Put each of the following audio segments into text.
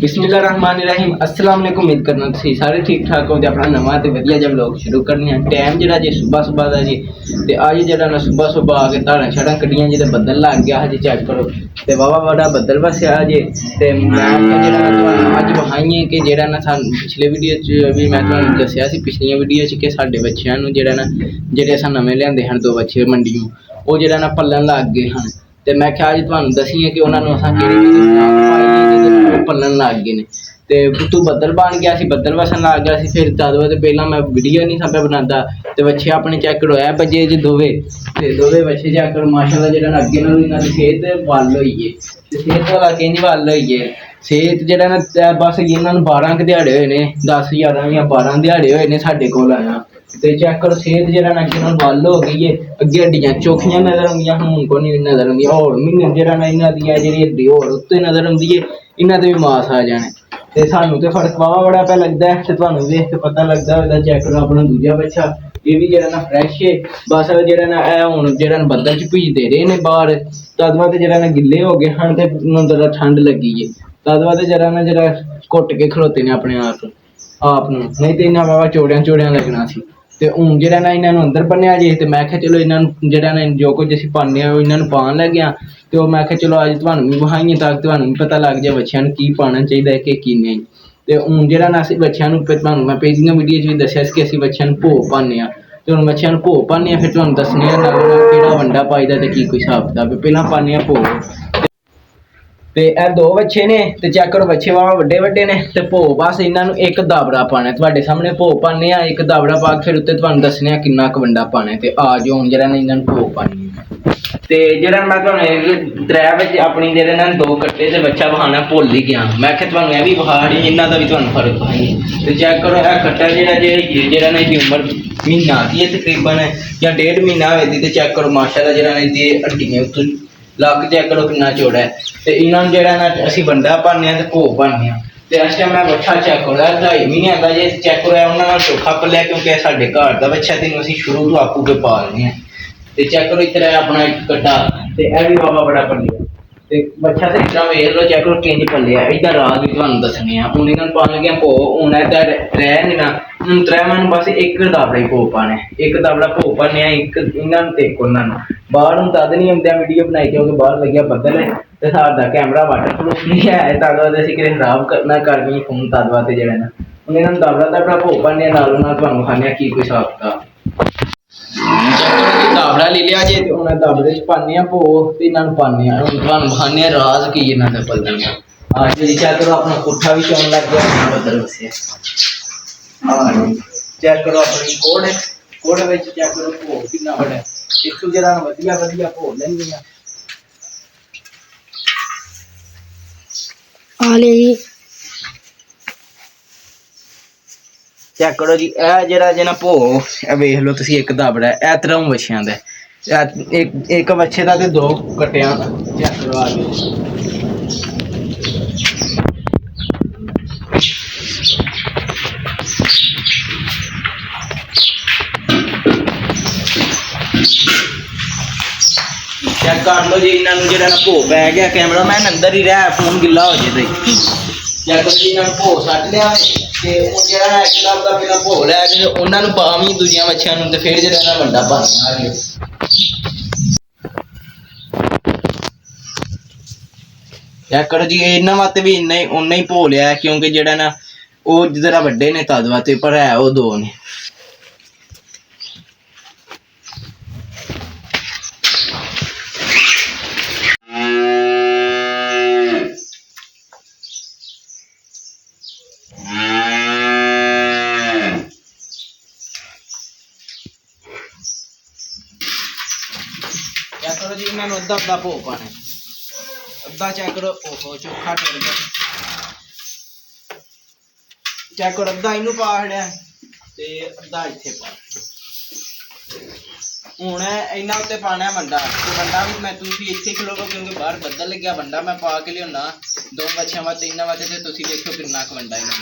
बिस्मिल्लाहिर्रहमानिर्रहीम अस्सलाम वालेकुम। उम्मीद करना तुसीं सारे ठीक ठाक हो। अपना नवा तो वधिया जब लोग शुरू करने हैं टाइम जरा जी सुबह सुबह का जी तो अज जरा ना सुबह सुबह आके धाड़ा शाड़ा कड्डियां जी बदल लग गया जी चेक करो तो वावा बड़ा बदल वसया जी तो मैं अज वहाइए कि जरा ना सानू पिछले वीडियो च भी मैं तुहानू दस्सिया सी पिछलियां वीडियो च कि साडे बच्चियां नू जरा ना जेह्ड़े असां नवें लिआंदे हन 2 बच्चे मंडियों वो जरा ना पलन लग गए हैं तो मैं क्या अज तुहानू दस्सिए कि उन्होंने असां केह्ड़ी पलन लग गए ने ते तू बदल बन गया सी बदल वसन लग गया सी फिर तद तो पहला मैं वीडियो नहीं सब बनाता तो बच्चे अपने चेक करो ऐ बजे जी दोवे ते दोवे बच्चे चेक करो माशाल्लाह जेह्ड़ा ना अग्गे नालों इन्हां दी सेहत वल होई गे ते सेहत वाला किंज वल होई गे सेहत जेह्ड़ा ना बस इन्हां नूं 12 दिहाड़े होए ने 10 11 या 12 दिहाड़े होए ने साडे कोल आया ते चेक करो सेहत जेह्ड़ा ना अग्गे नालों वल हो गई है अग्गे हड्डियां चोखियां नजर आउंदियां हून कोई नहीं नजर आउंदियां होर म्हीने जेह्ड़ा ना इन्हां दी जेह्ड़ी हड्डी होर उत्ते नजर आउंदी है इन्हां ते भी मास आ जाने ते सानू तो फर्क वावा बड़ा पे लगता है तो तुहानू देख के पता लगता होगा चेक करो अपना दूजा बच्चा ये भी जरा ना फ्रैश है बस जरा ना हुण जरा बदल च भीजते रहे ने बाहर तद बाद जरा ना गिले हो गए हैं तो जरा ठंड लगी है तद बाद जरा घुट के खलोते ने अपने आप नहीं तो इन्हें वावा चोड़ियां लगना सी ते हुण जरा ना इन्हां नूं अंदर बन्निया जे ते मैं आख्या चलो इन्हां जरा ना जो कुछ असीं पाने इन्हां नूं पान लग्या तो मैं आख्या चलो अज तुहानू भी वहाइए ताकि तुहानू भी पता लग जाए बच्चियां नूं की पाना चाहिए कि की नहीं ते हुण जरा ना असीं बच्चियां नूं तुहानू मैं पिछलियां वीडियो च भी दस्सिया सी कि असीं बच्चियां नूं भोग पाने आ ते हुण बच्चियां नूं भोग पाने फिर तुहानू दस्सने आ केह्ड़ा वंडा पाईदा ते की कोई हिसाब किताब पहलां पाने आ भोग ते ਇਹ 2 बच्चे ने ते चेक करो बच्चे वावा ਵੱਡੇ ਵੱਡੇ ने ते भोग बस इन्हां नूं एक दाबड़ा पाना तुहाडे सामने भोग पाने आ एक दाबड़ा पा के फिर उत्ते तुहानू दस्सने आ किन्ना क वंडा पाना ते आ जाओ हुण जरा इन्हां नूं भोग पानी ते जेह्ड़ा मैं तुहानू 3 बजे अपनी जेह्ड़े ना 2 कट्टे ते बच्चा बहाना भुल ही गया मैं आख्या तुहानू एह भी बहा दी इन्हां दा भी तुहानू फर्क पाई ते चेक करो यह कट्टा जेह्ड़ा ना इसदी उम्र महीना की है तकरीबन या 1.5 महीना होए दी ते चेक करो माशाल्लाह जेह्ड़ा ना इसदी हड्डियां उत्तों लक चेक करो कितना चौड़ा है तो इन्होंने जरा ना असीं वंडा पाने ते भोग पाने तो इस टाइम मैं बच्चा चेक करो 2.5 महीने का जे चेक करो उन्होंने चौखा पलिया क्योंकि साढ़े घर का बच्चा तेन असीं शुरू तो आपू के पालने हैं तो चेक करो इधर अपना एक कट्टा तो यह भी बाबा बड़ा पलिया तो बच्चा तो इतना वेख लो चेक करो किंज पलिया इधर रात भी तुहानू दस्सने हूँ इन्होंने पान लगे भोग हूँ रह नहीं ना हूँ 3 मैं बस एक दाबड़े भोग पाने एक दाबड़ा भोग पाने एक इन्होंने तो एक उन्होंने बाहर हूँ तद नहीं आਉਂਦਿਆਂ वीडियो बनाई क्योंकि बाहर लग्या बदल है तो साਡਾ कैमरा वाटर प्रूफ नहीं है तद बाद असीं किते खराब करना कर गई फोन तद बाद जेह्ड़ा ना हूँ इन्होंने दाबड़ा भोग पाने नालों नाल तुहानू खाने की कोई हिसाब किताब दाबड़ा ले लिया जे हूँ दाबड़े च पाने भोग तो इन्होंने पाने हूँ तुहानू खाने राज की इन्हां दा पलन दा चेक करो अपना पुट्ठा भी चौन लग गया बदल वसिया चेक करो अपनी कोड़ में चेक करो भोग कितना बड़ा इत्थों जरा वधिया वधिया भोग लैंदियां चेक करो जी जरा जना भोग वेख लो तुसीं एक दाबड़ा है 3 बच्चियां दा एक बच्चे का तो 2 कट्टियां दा चेक करो आ चेक कर लो जी इन्होंने जरा ना भोग पै गया कैमरा मैन अंदर ही रहा फोन गिला हो जाए चेक करो जी इन्होंने भोग सट लिया ते जरा ना एक दाब का पहला भोग लिया कि उन्होंने पावी दूजिया बच्चियां नूं ते फिर जरा ना वंडा पाना चेक करो जी इन्हां वास्ते भी उन्ना ही भोग लिया क्योंकि जरा ना वो जरा वड्डे ने तद वास्ते पर है वो 2 ने चेक करो जी इन्होंने अद्धा भोग पाना अद्धा चेक करो ओहो चोखा टुट गया चेक करो अद्धा इनू पा छड़िया ते अद्धा इत्थे पा हुण इन्हां उत्ते पाना वंडा ते वंडा भी मैं तुसीं इत्थे खलोवो क्योंकि बाहर बदल लग्या वंडा मैं पा के लियाना 2 बच्चियां वास्ते इन्हां वास्ते ते तुसीं देखो किन्ना क वंडा इन्हां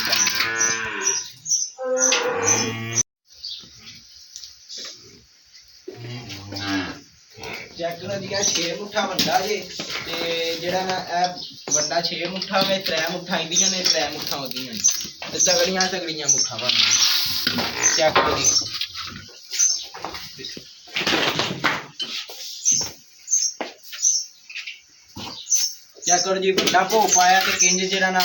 चेक करो जी 6 मुठा वंडा जे ते जेह्ड़ा ना ਵੱਡਾ 6 ਮੁੱਠਾ ਵੇ 3 ਮੁੱਠਾਂ ਇੰਦੀਆਂ ਨੇ 3 ਮੁੱਠਾਂ ਉਹਦੀਆਂ ਨੇ ਤੇ ਤਗੜੀਆਂ ਮੁੱਠਾਂ ਬਣਦੀਆਂ ਚੈੱਕ ਕਰੋ ਜੀ ਚੈੱਕ ਕਰੋ ਜੀ ਵੱਡਾ ਭੋ ਪਾਇਆ ਤੇ ਕਿੰਜ ਜਿਹੜਾ ਨਾ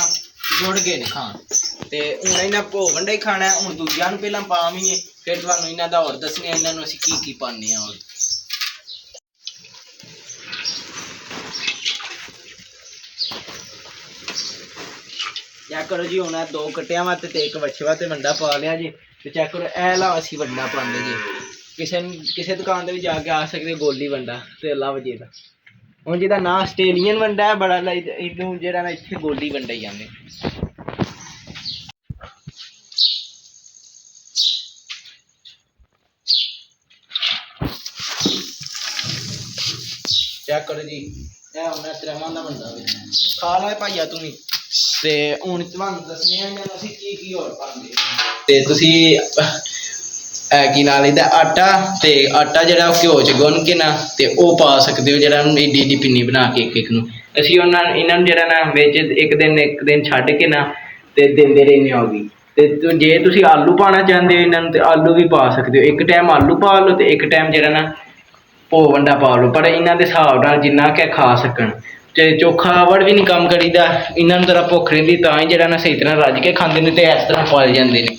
ਜੁੜ ਗਏ ਨੇ ਖਾਣ ਤੇ ਹੁਣ ਇਹਨਾਂ ਭੋ ਵੰਡਾ ਹੀ ਖਾਣਾ ਹੁਣ ਦੂਜਿਆਂ ਨੂੰ ਪਹਿਲਾਂ ਪਾਵੀਏ ਫਿਰ ਤੁਹਾਨੂੰ ਇਹਨਾਂ ਦਾ ਹੋਰ ਦੱਸਣੇ ਇਹਨਾਂ ਨੂੰ ਅਸੀਂ ਕੀ ਪਾਉਂਦੇ ਹਾਂ ਹੋਰ ਚੈੱਕ ਕਰੋ ਜੀ ਹੁਣ 2 ਕੱਟਿਆਂ ਵਾਸਤੇ ਤੇ 1 ਵੱਛੇ ਵਾਸਤੇ ਵੰਡਾ ਪਾ ਲਿਆ ਜੀ ਤੇ ਚੈੱਕ ਕਰੋ ਇਹ ਲਾ ਅਸੀਂ ਵੰਡਾ ਪਾਉਂਦੇ ਜੀ ਕਿਸੇ ਦੁਕਾਨ ਤੇ ਵੀ ਜਾ ਕੇ ਆ ਸਕਦੇ ਗੋਲੀ ਵੰਡਾ ਤੇ ਅੱਲਾ ਵਜੇ ਦਾ ਹੁਣ ਜਿਹਦਾ ਨਾਂ ਆਸਟ੍ਰੇਲੀਅਨ ਵੰਡਾ ਹੈ ਬੜਾ ਇਹਨੂੰ ਜਿਹੜਾ ਨਾ ਇੱਥੇ ਗੋਲੀ ਵੰਡਾ ਹੀ ਜਾਂਦੇ ਚੈੱਕ ਕਰੋ ਜੀ ਇਹ ਹੁਣ ਤਰ੍ਹਾਂ ਦਾ ਵੰਡਾ ਵੇ ਖਾ ਲੈ ਭਾਈਆ ਤੂੰ ਵੀ ਤੇ ਹੁਣ ਤੁਹਾਨੂੰ ਦੱਸਣੇ ਆ ਇਹਨਾਂ ਨੂੰ ਅਸੀਂ ਕੀ ਹੋਰ ਪਾਉਂਦੇ ਤੇ ਤੁਸੀਂ ਕੀ ਨਾਲ ਇਹਦਾ ਆਟਾ ਤੇ ਆਟਾ ਜਿਹੜਾ ਘਿਓ 'ਚ ਗੁੰਨ ਕੇ ਨਾ ਤੇ ਉਹ ਪਾ ਸਕਦੇ ਹੋ ਜਿਹੜਾ ਉਹਨੂੰ ਏਡੀ ਪਿੰਨੀ ਬਣਾ ਕੇ ਇੱਕ ਨੂੰ ਅਸੀਂ ਇਹਨਾਂ ਨੂੰ ਜਿਹੜਾ ਨਾ ਵਿੱਚ ਇੱਕ ਦਿਨ ਛੱਡ ਕੇ ਨਾ ਤੇ ਦਿੰਦੇ ਰਹਿੰਦੇ ਹੋਗੀ ਤੇ ਜੇ ਤੁਸੀਂ ਆਲੂ ਪਾਉਣਾ ਚਾਹੁੰਦੇ ਹੋ ਇਹਨਾਂ ਨੂੰ ਤੇ ਆਲੂ ਵੀ ਪਾ ਸਕਦੇ ਹੋ ਇੱਕ ਟਾਈਮ ਆਲੂ ਪਾ ਲਓ ਤੇ ਇੱਕ ਟਾਈਮ ਜਿਹੜਾ ਨਾ ਭੋ ਵੰਡਾ ਪਾ ਲਓ ਪਰ ਇਹਨਾਂ ਦੇ ਹਿਸਾਬ ਨਾਲ ਜਿੰਨਾ ਕਿ ਖਾ ਸਕਣ ਤੇ ਚੋਖਾ ਵੜ ਵੀ ਨਹੀਂ ਕੰਮ ਕਰੀਦਾ ਇਹਨਾਂ ਨੂੰ ਜ਼ਰਾ ਭੁੱਖ ਰਹਿੰਦੀ ਤਾਂ ਹੀ ਜਿਹੜਾ ਨਾ ਸਹੀ ਤਰ੍ਹਾਂ ਰੱਜ ਕੇ ਖਾਂਦੇ ਨੇ ਤੇ ਇਸ ਤਰ੍ਹਾਂ ਪਲ ਜਾਂਦੇ ਨੇ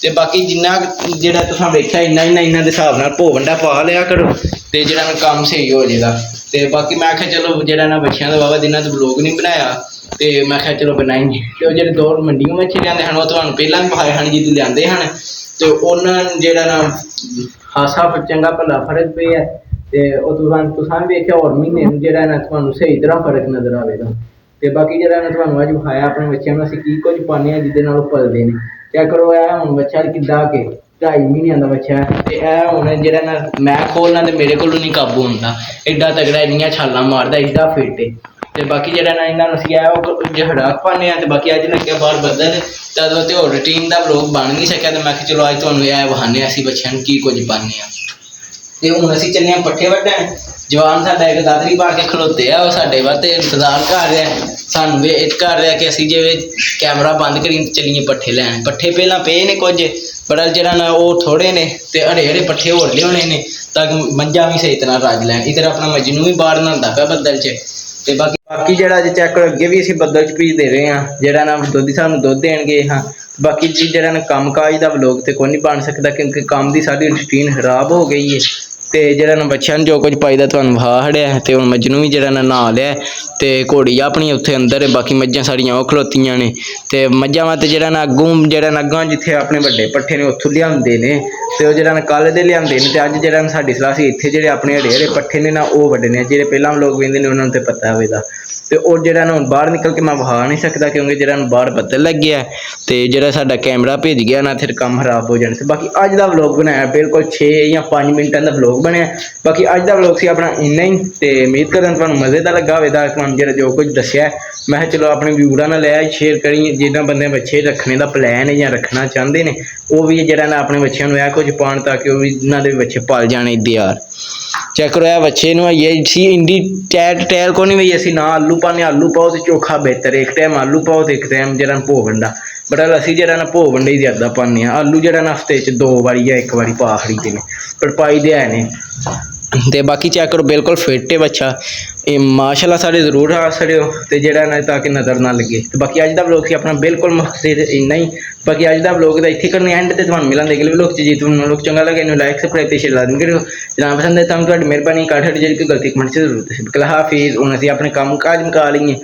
ਤੇ ਬਾਕੀ ਜਿੰਨਾ ਜਿਹੜਾ ਤੁਸੀਂ ਵੇਖਿਆ ਇੰਨਾ ਇਹਨਾਂ ਦੇ ਹਿਸਾਬ ਨਾਲ ਭੋ ਵੰਡਾ ਪਾ ਲਿਆ ਕਰੋ ਤੇ ਜਿਹੜਾ ਨਾ ਕੰਮ ਸਹੀ ਹੋ ਜਾਏਗਾ ਤੇ ਬਾਕੀ ਮੈਂ ਆਖਿਆ ਚਲੋ ਜਿਹੜਾ ਨਾ ਬੱਚਿਆਂ ਦਾ ਵਾਵਾ ਦਿਨਾਂ ਤੋਂ ਵਲੋਗ ਨਹੀਂ ਬਣਾਇਆ ਤੇ ਮੈਂ ਆਖਿਆ ਚਲੋ ਬਣਾਏਂਗੇ ਤੇ ਉਹ ਜਿਹੜੇ 2 ਮੰਡੀਆਂ ਵਿੱਚ ਲਿਆਂਦੇ ਹਨ ਉਹ ਤੁਹਾਨੂੰ ਪਹਿਲਾਂ ਵੀ ਵਿਖਾਏ ਹਨ ਜਦੋਂ ਲਿਆਂਦੇ ਹਨ ਤੇ ਉਹਨਾਂ ਜਿਹੜਾ ਨਾ ਹਾਸਾ ਚੰਗਾ ਭਲਾ ਫਰਕ ਪਿਆ ਤੇ ਉਹ ਤੁਸੀਂ ਵੇਖਿਆ ਹੋਰ ਮਹੀਨੇ ਨੂੰ ਜਿਹੜਾ ਨਾ ਤੁਹਾਨੂੰ ਸਹੀ ਤਰ੍ਹਾਂ ਫਰਕ ਨਜ਼ਰ ਆਵੇਗਾ ਤੇ ਬਾਕੀ ਜਿਹੜਾ ਨਾ ਤੁਹਾਨੂੰ ਅੱਜ ਵਿਖਾਇਆ ਆਪਣੇ ਬੱਚਿਆਂ ਨੂੰ ਅਸੀਂ ਕੀ ਕੁਝ ਪਾਉਂਦੇ ਹਾਂ ਜਿਹਦੇ ਨਾਲ ਉਹ ਪਲਦੇ ਨੇ ਚੈੱਕ ਕਰੋ ਇਹ ਹੁਣ ਬੱਚਾ ਕਿੱਦਾਂ ਕੇ 2.5 ਮਹੀਨਿਆਂ ਦਾ ਬੱਚਾ ਤੇ ਇਹ ਹੁਣ ਜਿਹੜਾ ਨਾ ਮੈਂ ਖੋਲਣਾ ਤੇ ਮੇਰੇ ਕੋਲੋਂ ਨਹੀਂ ਕਾਬੂ ਹੁੰਦਾ ਐਡਾ ਤਗੜਾ ਇੰਨੀਆਂ ਛਾਲਾਂ ਮਾਰਦਾ ਐਡਾ ਫਿੱਟ ਤੇ ਬਾਕੀ ਜਿਹੜਾ ਨਾ ਇਹਨਾਂ ਨੂੰ ਅਸੀਂ ਉਹ ਹੜਾਕ ਪਾਉਂਦੇ ਹਾਂ ਤੇ ਬਾਕੀ ਅੱਜ ਲੱਗਿਆ ਬਾਹਰ ਬੱਦਲ ਤਦ ਤੇ ਹੋਰ ਰੂਟੀਨ ਦਾ ਵਲੋਗ ਬਣ ਨਹੀਂ ਸਕਿਆ ਤੇ ਮੈਂ ਕਿਹਾ ਚਲੋ ਅੱਜ ਤੁਹਾਨੂੰ ਇਹ ਵਿਖਾਉਂਦੇ ਅਸੀਂ ਬੱਚਿਆਂ ਨੂੰ ਕੀ ਕੁਝ ਪਾਉਂਦੇ ਹਾਂ ਤੇ ਹੁਣ ਅਸੀਂ ਚੱਲੇ ਹਾਂ ਪੱਠੇ ਵੱਢਣ ਜਵਾਨ ਸਾਡਾ ਇੱਕ ਦਾਦਰੀ ਪਾ ਕੇ ਖਲੋਤੇ ਆ ਉਹ ਸਾਡੇ ਵਾਸਤੇ ਇੰਤਜ਼ਾਰ ਕਰ ਰਿਹਾ ਸਾਨੂੰ ਵੇਟ ਕਰ ਰਿਹਾ ਕਿ ਅਸੀਂ ਜਿਵੇਂ ਕੈਮਰਾ ਬੰਦ ਕਰੀ ਚੱਲੀਏ ਪੱਠੇ ਲੈਣ ਪੱਠੇ ਪਹਿਲਾਂ ਪਏ ਨੇ ਕੁਝ ਬੜਾ ਜਿਹੜਾ ਨਾ ਉਹ ਥੋੜੇ ਨੇ ਤੇ ਹਰੇ ਪੱਠੇ ਹੋਰ ਲਿਆਉਣੇ ਨੇ ਤਾਂ ਕਿ ਮੱਝਾਂ ਵੀ ਸਹੀ ਤਰ੍ਹਾਂ ਰੱਜ ਲੈਣ ਇੱਧਰ ਆਪਣਾ ਮਜਨੂੰ ਵੀ ਬਾਹਰ ਨਹਾਉਂਦਾ ਪਿਆ ਬੱਦਲ 'ਚ ਤੇ ਬਾਕੀ ਜਿਹੜਾ ਅੱਜ ਚੈੱਕ ਕਰੋ ਅੱਗੇ ਵੀ ਅਸੀਂ ਬੱਦਲ 'ਚ ਭੀਜ ਦੇ ਰਹੇ ਹਾਂ ਜਿਹੜਾ ਨਾ ਦੁੱਧ ਸਾਨੂੰ ਦੁੱਧ ਦੇਣਗੇ ਹਾਂ ਬਾਕੀ ਜਿਹੜਾ ਨਾ ਕੰਮ ਕਾਜ ਦਾ ਵਲੋਗ ਤੇ ਕੋਈ ਨਹੀਂ ਬਣ ਸਕਦਾ ਕਿਉਂਕਿ ਕੰਮ ਦੀ ਸਾਡੀ ਰੂਟੀਨ ਖਰਾਬ ਹੋ ਗਈ ਹੈ ਤੇ ਜਿਹੜਾ ਨਾ ਬੱਚਿਆਂ ਨੂੰ ਜੋ ਕੁਝ ਪਾਈਦਾ ਤੁਹਾਨੂੰ ਵਿਖਾ ਹੜਿਆ ਤੇ ਹੁਣ ਮੱਝ ਨੂੰ ਵੀ ਜਿਹੜਾ ਨਾ ਨਹਾ ਲਿਆ ਤੇ ਘੋੜੀ ਆਪਣੀ ਉੱਥੇ ਅੰਦਰ ਬਾਕੀ ਮੱਝਾਂ ਸਾਡੀਆਂ ਉਹ ਖਲੋਤੀਆਂ ਨੇ ਤੇ ਮੱਝਾਂ ਵਾਸਤੇ ਜਿਹੜਾ ਨਾ ਅੱਗੋਂ ਜਿੱਥੇ ਆਪਣੇ ਵੱਡੇ ਪੱਠੇ ਨੇ ਉੱਥੋਂ ਲਿਆਉਂਦੇ ਨੇ ਤੇ ਉਹ ਜਿਹੜਾ ਨਾ ਕੱਲ੍ਹ ਦੇ ਲਿਆਉਂਦੇ ਨੇ ਤੇ ਅੱਜ ਜਿਹੜਾ ਸਾਡੀ ਸਲਾਹ ਸੀ ਇੱਥੇ ਜਿਹੜੇ ਆਪਣੇ ਹਰੇ ਪੱਠੇ ਨੇ ਨਾ ਉਹ ਵੱਡੇ ਨੇ ਜਿਹੜੇ ਪਹਿਲਾਂ ਲੋਕ ਵੇਂਦੇ ਨੇ ਉਹਨਾਂ ਨੂੰ ਤੇ ਪਤਾ ਹੋਵੇਗਾ ਤੇ ਉਹ ਜਿਹੜਾ ਨਾ ਹੁਣ ਬਾਹਰ ਨਿਕਲ ਕੇ ਮੈਂ ਵਿਖਾ ਨਹੀਂ ਸਕਦਾ ਕਿਉਂਕਿ ਜਿਹੜਾ ਨੂੰ ਬਾਹਰ ਬੱਦਲ ਲੱਗ ਗਿਆ ਤੇ ਜਿਹੜਾ ਸਾਡਾ ਕੈਮਰਾ ਭੇਜ ਗਿਆ ਨਾ ਫਿਰ ਕੰਮ ਖਰਾਬ ਹੋ ਜਾਣਾ ਤੇ ਬਾਕੀ ਅੱਜ ਦਾ ਵਲੋਗ ਬਣਾਇਆ ਬਿਲਕੁਲ 6 ਜਾਂ 5 ਮਿੰਟਾਂ ਦਾ ਵਲੋਗ ਬਣਿਆ ਬਾਕੀ ਅੱਜ ਦਾ ਵਲੋਗ ਸੀ ਆਪਣਾ ਇੰਨਾ ਹੀ ਤੇ ਉਮੀਦ ਕਰਦਾ ਤੁਹਾਨੂੰ ਮਜ਼ੇ ਦਾ ਲੱਗਾ ਹੋਵੇਗਾ ਤੁਹਾਨੂੰ ਜਿਹੜਾ ਜੋ ਕੁਝ ਦੱਸਿਆ ਮੈਂ ਕਿਹਾ ਚਲੋ ਆਪਣੇ ਵਿਊਰਾਂ ਨਾਲ ਲੈ ਸ਼ੇਅਰ ਕਰੀ ਜਿੱਦਾਂ ਬੰਦੇ ਬੱਚੇ ਰੱਖਣੇ ਦਾ ਪਲਾਨ ਹੈ ਜਾਂ ਰੱਖਣਾ ਚਾਹੁੰਦੇ ਨੇ ਉਹ ਵੀ ਜਿਹੜਾ ਨਾ ਆਪਣੇ ਬੱਚਿਆਂ ਨੂੰ ਇਹ ਕੁਝ ਪਾਉਣ ਤਾਂ ਕਿ ਉਹ ਵੀ ਇਹਨਾਂ ਦੇ ਬੱਚੇ ਪਲ ਜਾਣ ਇੱਦੇ ਯਾਰ ਚੈੱਕ ਕਰੋ ਇਹ ਬੱਚੇ ਨੂੰ ਇਹ ਸੀ ਇੰਡੀ ਟੈਲ ਕੋ ਨਹੀਂ ਵੀ ਅਸੀਂ ਨਾ ਆਲੂ ਪਾਉਂਦੇ ਆਲੂ ਪਾਓ ਤੇ ਚੋਖਾ ਬਿਹਤਰ ਇੱਕ ਟਾਈਮ ਆਲੂ ਪਾਓ ਤੇ ਇੱਕ ਟਾਈਮ ਜਿਹੜਾ ਭੋ ਵੰਡਾ ਬਟ ਅਸੀਂ ਜਿਹੜਾ ਨਾ ਭੋ ਵੰਡੇ ਹੀ ਜ਼ਿਆਦਾ ਪਾਉਂਦੇ ਹਾਂ ਆਲੂ ਜਿਹੜਾ ਨਾ ਹਫ਼ਤੇ 'ਚ 2 ਵਾਰੀ ਜਾਂ 1 ਵਾਰੀ ਪਾ ਖੜੀਦੇ ਨੇ ਪਰ ਪਾਈ ਦੇ ਹੈ ਨੇ ਤੇ ਬਾਕੀ ਚੈੱਕ ਕਰੋ ਬਿਲਕੁਲ ਫਿੱਟ ਹੈ ਬੱਚਾ ਇਹ ਮਾਸ਼ਾਅੱਲਾ ਸਾਡੇ ਜ਼ਰੂਰ ਆ ਛੜਿਓ ਤੇ ਜਿਹੜਾ ਨਾ ਤਾਂ ਕਿ ਨਜ਼ਰ ਨਾ ਲੱਗੇ ਤੇ ਬਾਕੀ ਅੱਜ ਦਾ ਵਲੋਗ ਸੀ ਆਪਣਾ ਬਿਲਕੁਲ ਮਕਸਦ ਇੰਨਾ ਹੀ ਬਾਕੀ ਅੱਜ ਦਾ ਵਲੋਗ ਦਾ ਇੱਥੇ ਕਰਨੇ ਐਂਡ ਤੇ ਤੁਹਾਨੂੰ ਮਿਲਾਂਗੇ ਅਗਲੇ ਵਲੋਗ 'ਚ ਜੇ ਤੁਹਾਨੂੰ ਵਲੋਗ ਚੰਗਾ ਲੱਗੇ ਇਹਨੂੰ ਲਾਈਕ ਸਬਸਕ੍ਰਾਈਬ ਤੇ ਸ਼ੇਅਰ ਲਾਜ਼ਮੀ ਕਰਿਓ ਜਨਾਬ ਪਸੰਦ ਹੈ ਤਾਂ ਤੁਹਾਡੀ ਮਿਹਰਬਾਨੀ ਕਾਠ ਜਿਹੜੀ ਕੋਈ ਗਲਤੀ ਕਮੈਂਟ 'ਚ ਜ਼ਰੂਰ ਦੱਸਿਓ ਹਾਫਿਜ਼ ਹੁਣ ਅਸੀਂ ਆਪਣੇ ਕੰਮ ਕਾਜ ਮੁਕਾ ਲਈਏ